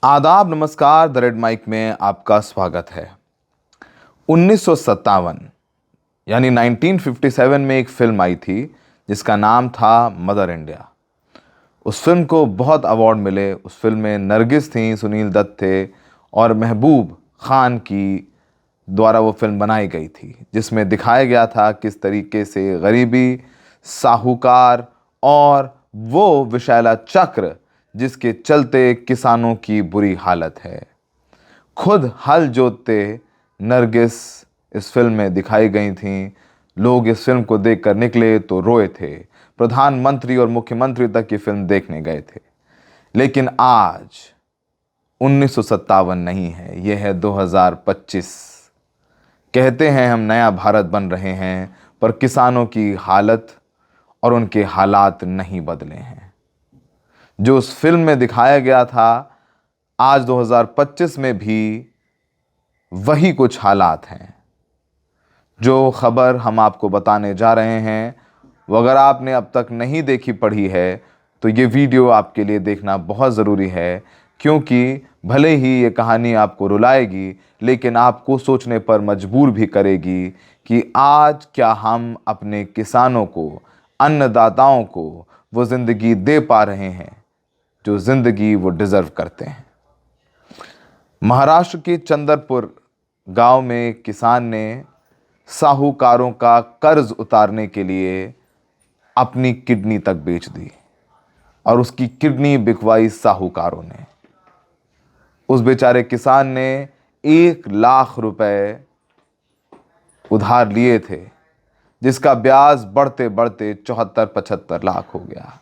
आदाब, नमस्कार। The red mic में आपका स्वागत है। 1957 यानी 1957 में एक फिल्म आई थी जिसका नाम था मदर इंडिया। उस फिल्म को बहुत अवार्ड मिले। उस फिल्म में नरगिस थी, सुनील दत्त थे और महबूब खान की द्वारा वो फिल्म बनाई गई थी, जिसमें दिखाया गया था किस तरीके से गरीबी, साहूकार और वो विषैला चक्र जिसके चलते किसानों की बुरी हालत है। खुद हल जोतते नरगिस इस फिल्म में दिखाई गई थीं। लोग इस फिल्म को देखकर निकले तो रोए थे। प्रधानमंत्री और मुख्यमंत्री तक ये फिल्म देखने गए थे। लेकिन आज 1957 नहीं है, यह है 2025। कहते हैं हम नया भारत बन रहे हैं, पर किसानों की हालत और उनके हालात नहीं बदले हैं। जो उस फिल्म में दिखाया गया था, आज 2025 में भी वही कुछ हालात हैं। जो खबर हम आपको बताने जा रहे हैं, वो अगर आपने अब तक नहीं देखी पढ़ी है तो ये वीडियो आपके लिए देखना बहुत ज़रूरी है, क्योंकि भले ही ये कहानी आपको रुलाएगी, लेकिन आपको सोचने पर मजबूर भी करेगी कि आज क्या हम अपने किसानों को, अन्नदाताओं को वो ज़िंदगी दे पा रहे हैं जो ज़िंदगी वो डिज़र्व करते हैं। महाराष्ट्र के चंदरपुर गांव में एक किसान ने साहूकारों का कर्ज उतारने के लिए अपनी किडनी तक बेच दी और उसकी किडनी बिकवाई साहूकारों ने। उस बेचारे किसान ने 1 लाख रुपए उधार लिए थे, जिसका ब्याज बढ़ते बढ़ते 74-75 लाख हो गया।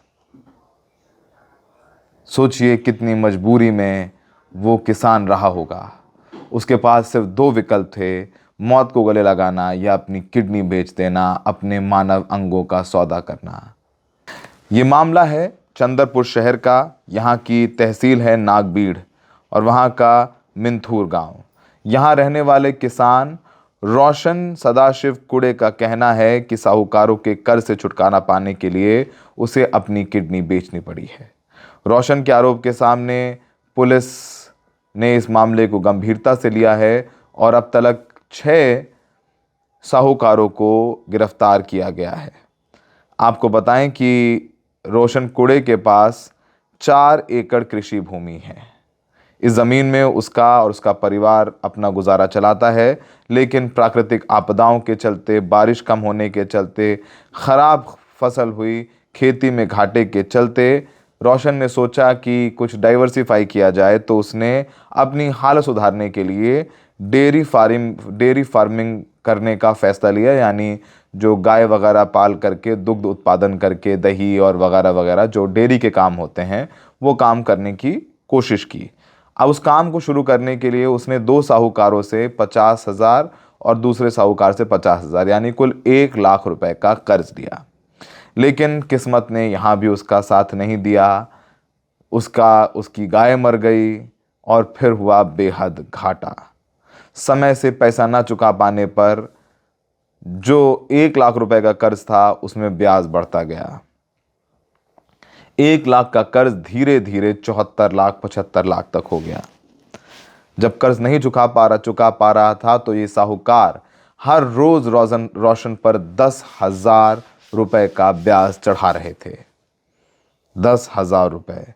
सोचिए कितनी मजबूरी में वो किसान रहा होगा। उसके पास सिर्फ 2 विकल्प थे, मौत को गले लगाना या अपनी किडनी बेच देना, अपने मानव अंगों का सौदा करना। ये मामला है चंदरपुर शहर का। यहाँ की तहसील है नागबीड़ और वहाँ का मिंथूर गांव। यहाँ रहने वाले किसान रोशन सदाशिव कुड़े का कहना है कि साहूकारों के कर्ज से छुटकारा पाने के लिए उसे अपनी किडनी बेचनी पड़ी है। रोशन के आरोप के सामने पुलिस ने इस मामले को गंभीरता से लिया है और अब तक 6 साहूकारों को गिरफ्तार किया गया है। आपको बताएं कि रोशन कुड़े के पास 4 एकड़ कृषि भूमि है। इस ज़मीन में उसका और उसका परिवार अपना गुजारा चलाता है, लेकिन प्राकृतिक आपदाओं के चलते, बारिश कम होने के चलते, ख़राब फसल हुई, खेती में घाटे के चलते रोशन ने सोचा कि कुछ डाइवर्सिफाई किया जाए। तो उसने अपनी हालत सुधारने के लिए डेयरी फार्मिंग करने का फ़ैसला लिया, यानी जो गाय वगैरह पाल करके, दुग्ध उत्पादन करके, दही और वगैरह वगैरह जो डेयरी के काम होते हैं, वो काम करने की कोशिश की। अब उस काम को शुरू करने के लिए उसने 2 साहूकारों से 50,000 और दूसरे साहूकार से 50,000 यानी कुल 1 लाख रुपए का कर्ज लिया। लेकिन किस्मत ने यहाँ भी उसका साथ नहीं दिया। उसकी गाय मर गई और फिर हुआ बेहद घाटा। समय से पैसा ना चुका पाने पर जो 1 लाख रुपए का कर्ज था, उसमें ब्याज बढ़ता गया। 1 लाख का कर्ज धीरे धीरे 74 लाख, 75 लाख तक हो गया। जब कर्ज नहीं चुका पा रहा था तो ये साहूकार हर रोज रोशन पर 10,000 रुपए का ब्याज चढ़ा रहे थे। 10,000 रुपए,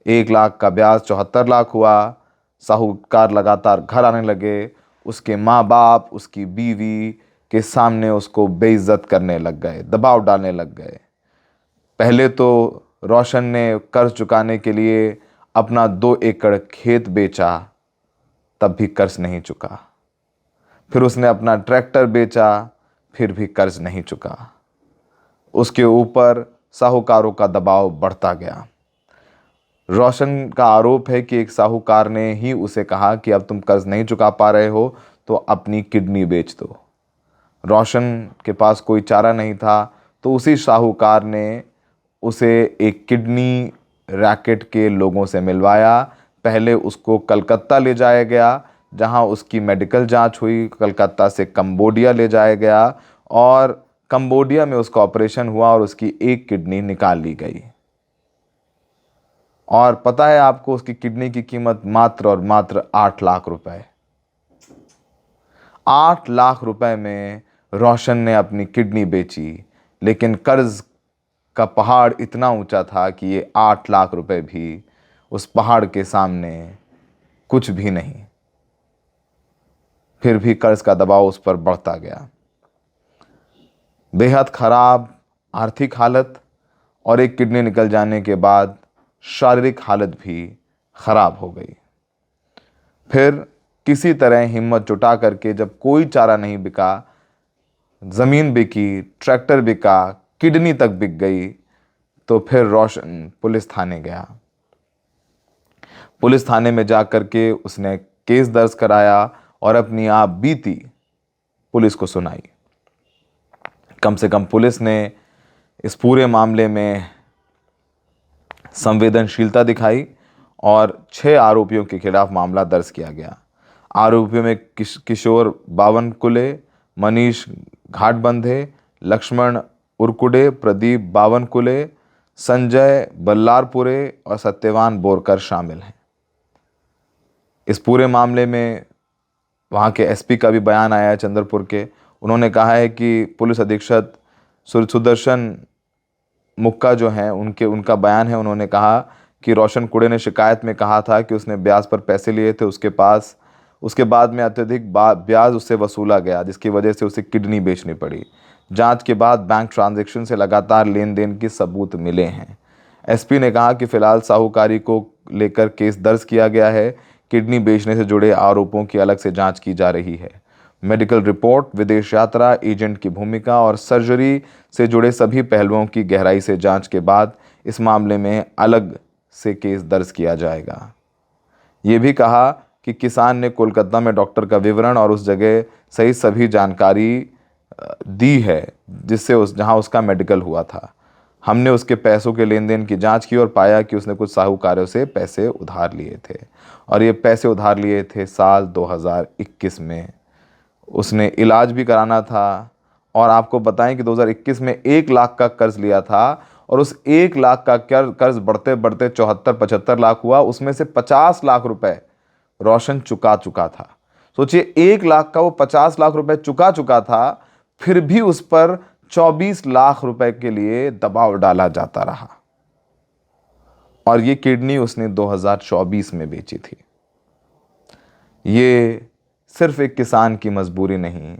1 लाख का ब्याज 74 लाख हुआ। साहूकार लगातार घर आने लगे। उसके माँ बाप, उसकी बीवी के सामने उसको बेइज्जत करने लग गए, दबाव डालने लग गए। पहले तो रोशन ने कर्ज चुकाने के लिए अपना 2 एकड़ खेत बेचा, तब भी कर्ज नहीं चुका। फिर उसने अपना ट्रैक्टर बेचा, फिर भी कर्ज नहीं चुका। उसके ऊपर साहूकारों का दबाव बढ़ता गया। रोशन का आरोप है कि एक साहूकार ने ही उसे कहा कि अब तुम कर्ज नहीं चुका पा रहे हो तो अपनी किडनी बेच दो। रोशन के पास कोई चारा नहीं था, तो उसी साहूकार ने उसे एक किडनी रैकेट के लोगों से मिलवाया। पहले उसको कलकत्ता ले जाया गया, जहां उसकी मेडिकल जांच हुई। कलकत्ता से कंबोडिया ले जाया गया और कंबोडिया में उसका ऑपरेशन हुआ और उसकी एक किडनी निकाल ली गई। और पता है आपको उसकी किडनी की कीमत मात्र और मात्र 8 लाख रुपए। 8 लाख रुपए में रोशन ने अपनी किडनी बेची, लेकिन कर्ज का पहाड़ इतना ऊंचा था कि ये 8 लाख रुपए भी उस पहाड़ के सामने कुछ भी नहीं। फिर भी कर्ज का दबाव उस पर बढ़ता गया। बेहद खराब आर्थिक हालत और एक किडनी निकल जाने के बाद शारीरिक हालत भी खराब हो गई। फिर किसी तरह हिम्मत जुटा करके जब कोई चारा नहीं बिका, ज़मीन बिकी, ट्रैक्टर बिका, किडनी तक बिक गई, तो फिर रोशन पुलिस थाने गया। पुलिस थाने में जाकर के उसने केस दर्ज कराया और अपनी आप बीती पुलिस को सुनाई। कम से कम पुलिस ने इस पूरे मामले में संवेदनशीलता दिखाई और 6 आरोपियों के खिलाफ मामला दर्ज किया गया। आरोपियों में किशोर बावनकुले, मनीष घाटबंधे, लक्ष्मण उरकुडे, प्रदीप बावनकुले, संजय बल्लारपुरे और सत्यवान बोरकर शामिल हैं। इस पूरे मामले में वहाँ के एसपी का भी बयान आया है चंद्रपुर के। उन्होंने कहा है कि पुलिस अधीक्षक सुदर्शन मुक्का जो हैं उनका बयान है। उन्होंने कहा कि रोशन कुड़े ने शिकायत में कहा था कि उसने ब्याज पर पैसे लिए थे उसके बाद में अत्यधिक ब्याज उससे वसूला गया, जिसकी वजह से उसे किडनी बेचनी पड़ी। जांच के बाद बैंक ट्रांजैक्शन से लगातार लेन देन के सबूत मिले हैं। एसपी ने कहा कि फिलहाल साहूकारी को लेकर केस दर्ज किया गया है। किडनी बेचने से जुड़े आरोपों की अलग से जांच की जा रही है। मेडिकल रिपोर्ट, विदेश यात्रा, एजेंट की भूमिका और सर्जरी से जुड़े सभी पहलुओं की गहराई से जांच के बाद इस मामले में अलग से केस दर्ज किया जाएगा। ये भी कहा कि किसान ने कोलकाता में डॉक्टर का विवरण और उस जगह सहित सभी जानकारी दी है जहां उसका मेडिकल हुआ था। हमने उसके पैसों के लेन देन की जांच की और पाया कि उसने कुछ साहूकारों से पैसे उधार लिए थे और ये पैसे उधार लिए थे साल 2021 में। उसने इलाज भी कराना था और आपको बताएं कि 2021 में 1 लाख का कर्ज लिया था और उस 1 लाख का कर्ज बढ़ते बढ़ते 74-75 लाख हुआ। उसमें से 50 लाख रुपए रोशन चुका चुका था। सोचिए, 1 लाख का वो 50 लाख रुपए चुका था, फिर भी उस पर 24 लाख रुपए के लिए दबाव डाला जाता रहा। और ये किडनी उसने 2024 में बेची थी। ये सिर्फ एक किसान की मजबूरी नहीं,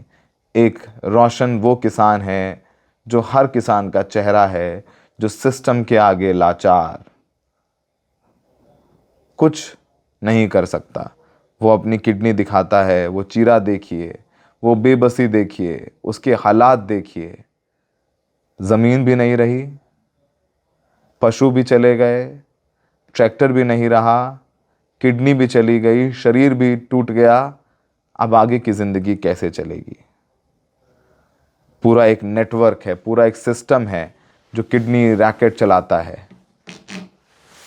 एक रोशन वो किसान है जो हर किसान का चेहरा है, जो सिस्टम के आगे लाचार कुछ नहीं कर सकता। वो अपनी किडनी दिखाता है, वो चीरा देखिए, वो बेबसी देखिए, उसके हालात देखिए। ज़मीन भी नहीं रही, पशु भी चले गए, ट्रैक्टर भी नहीं रहा, किडनी भी चली गई, शरीर भी टूट गया। अब आगे की ज़िंदगी कैसे चलेगी? पूरा एक नेटवर्क है, पूरा एक सिस्टम है जो किडनी रैकेट चलाता है।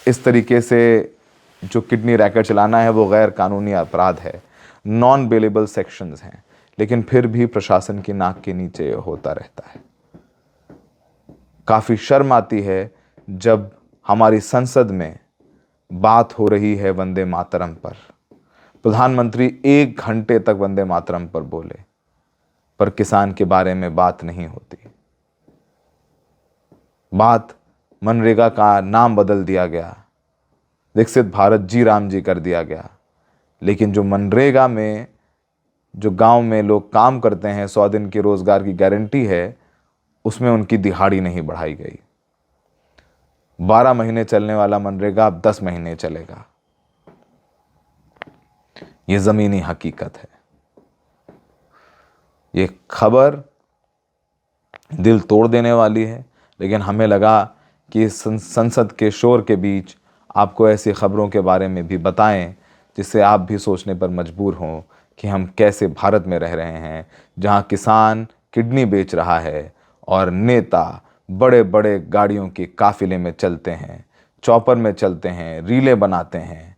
इस तरीके से जो किडनी रैकेट चलाना है वो गैर कानूनी अपराध है, नॉन बेलेबल सेक्शंस हैं, लेकिन फिर भी प्रशासन की नाक के नीचे होता रहता है। काफ़ी शर्म आती है जब हमारी संसद में बात हो रही है वंदे मातरम पर। प्रधानमंत्री 1 घंटे तक वंदे मातरम पर बोले, पर किसान के बारे में बात नहीं होती। बात मनरेगा का नाम बदल दिया गया, विकसित भारत जी राम जी कर दिया गया, लेकिन जो मनरेगा में जो गांव में लोग काम करते हैं, 100 दिन के रोजगार की गारंटी है, उसमें उनकी दिहाड़ी नहीं बढ़ाई गई। 12 महीने चलने वाला मनरेगा अब 10 महीने चलेगा। ये जमीनी हकीकत है। ये खबर दिल तोड़ देने वाली है, लेकिन हमें लगा कि संसद के शोर के बीच आपको ऐसी खबरों के बारे में भी बताएं, जिससे आप भी सोचने पर मजबूर हों कि हम कैसे भारत में रह रहे हैं, जहां किसान किडनी बेच रहा है और नेता बड़े बड़े गाड़ियों के काफिले में चलते हैं, चॉपर में चलते हैं, रीलें बनाते हैं,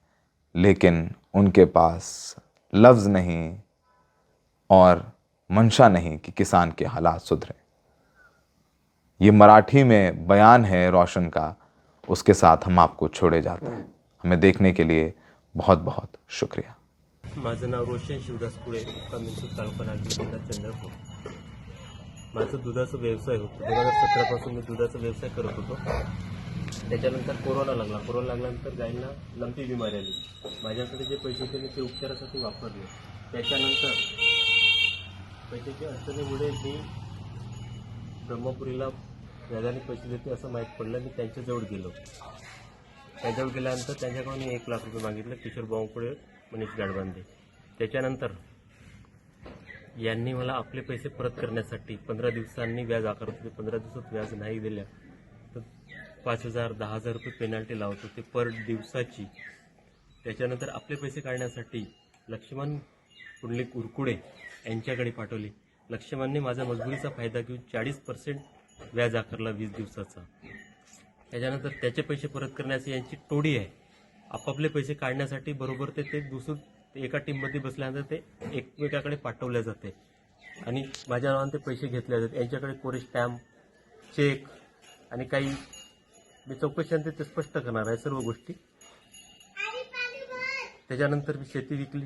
लेकिन उनके पास लफ्ज़ नहीं और मंशा नहीं कि किसान के हालात सुधरे। ये मराठी में बयान है रोशन का, उसके साथ हम आपको छोड़े जाते हैं। हमें देखने के लिए बहुत बहुत शुक्रिया। माझं नाव रोशन शिवदास पुळे, मुक्काम मिरपूर, तालुका नागपूर, जिल्हा चंद्रपूर. माझं दुधाचा व्यवसाय होता. 2017 पासून मी दुधाचा व्यवसाय करत होतो. त्याच्यानंतर कोरोना लागल्यानंतर गायींना लंपी बिमारी आली. माझ्याकडे जे पैसे होते मी ते उपचारासाठी वापरले. त्याच्यानंतर पैशाच्या अडचणीमुळे मी ब्रह्मपुरीला व्याजाने पैसे देते असं माहीत पडलं. मी त्यांच्याजवळ गेलो. त्यांच्याजवळ गेल्यानंतर त्यांच्याकडून 1 लाख रुपये मागितले. किशोर बावनकुळे, मनीष गाडबांधे. त्याच्यानंतर यांनी मला आपले पैसे परत करण्यासाठी 15 दिवसांनी व्याज आकारत होते. 15 दिवसात व्याज नाही दिल्या तर 5,000 10,000 रुपये पेनल्टी लावत होते पर दिवसाची. त्याच्यानंतर आपले पैसे काढण्यासाठी लक्ष्मण पुंडलिक उरकुडे यांच्याकडे पाठवले. लक्ष्मणने माझा मजबुरीचा फायदा घेऊन 40% व्याज आकारला 20 दिवसाचा. त्याच्यानंतर त्याचे पैसे परत करण्याची यांची टोळी आहे. आपापले पैसे काढण्यासाठी बरोबर ते दुसरं एका टीममध्ये बसल्यानंतर ते एकमेकाकडे पाठवले जाते आणि माझ्या नावाने ते पैसे घेतले जातात. यांच्याकडे कोरे स्टॅम्प, चेक आणि काही मी चौकशीनंतर ते स्पष्ट करणार आहे सर्व गोष्टी. त्याच्यानंतर मी शेती विकली,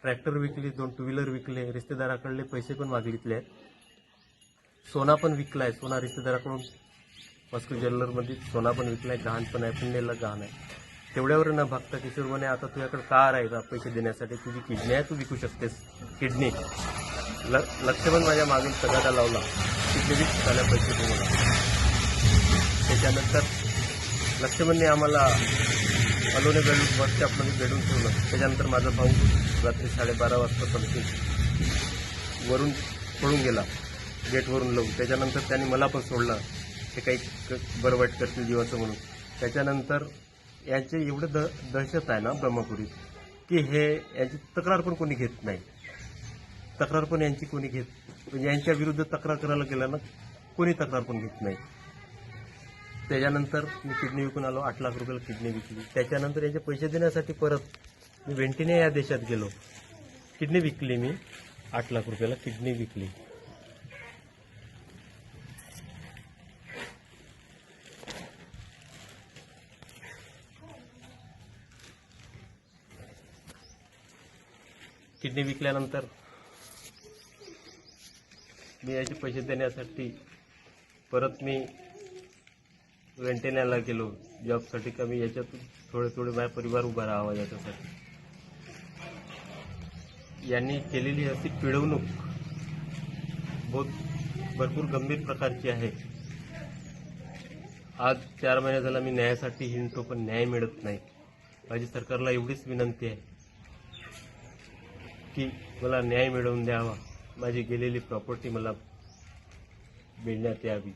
ट्रॅक्टर विकली, 2 टू व्हीलर विकले, रिश्तेदाराकडले पैसे पण मागितले आहेत. सोना पण विकला आहे. सोना रिश्तेदाराकडून मस्को ज्वेलरमध्ये सोना पण विकला आहे. गहाण पण आहे, पुण्याला गहाण आहे. तेवढ्यावर न भागता किशोर म्हणे आता तुझ्याकडे कार आहे का पैसे देण्यासाठी, तुझी किडनी आहे, तू विकू शकतेस किडनी. लक्ष्मण माझ्या मागून तगादा लावला. किडनी झाल्या पैसे दे मला. त्याच्यानंतर लक्ष्मणने आम्हाला अलोने बस स्टॉपमध्ये भेटून ठेवलं. त्याच्यानंतर माझा भाऊ रात्री 12:30 वाजता पडते वरून पळून गेला, गेटवरून लावून. त्याच्यानंतर त्यांनी मला पण सोडलं, ते काही बरं वाईट करतील जीवाचं म्हणून. त्याच्यानंतर यांचे एवढं दहशत आहे ना ब्रह्मपुरीत की हे यांची तक्रार पण कोणी घेत नाही. तक्रार पण यांची कोणी म्हणजे यांच्या विरुद्ध तक्रार करायला गेलं ना कोणी तक्रार पण घेत नाही. त्याच्यानंतर मी किडनी विकून आलो. 8 लाख रुपयाला किडनी विकली. त्याच्यानंतर यांचे पैसे देण्यासाठी परत मी वेंटिने या देशात गेलो. किडनी विकली मी. 8 लाख रुपयाला किडनी विकली. किडनी विकल्यानंतर मी याचे पैसे देण्यासाठी परत मी वेंटेण्याला गेलो जॉबसाठी. का मी याच्यातून थोडे माझा परिवार उभा राहावा याच्यासाठी. यांनी केलेली अशी पिळवणूक भरपूर गंभीर प्रकारची आहे. आज 4 महिने झाला मी न्यायासाठी हिंडतो पण न्याय मिळत नाही. माझी सरकारला एवढीच विनंती आहे की मला न्याय मिळवून द्यावा. माझी गेलेली प्रॉपर्टी मला मिळण्यात यावी.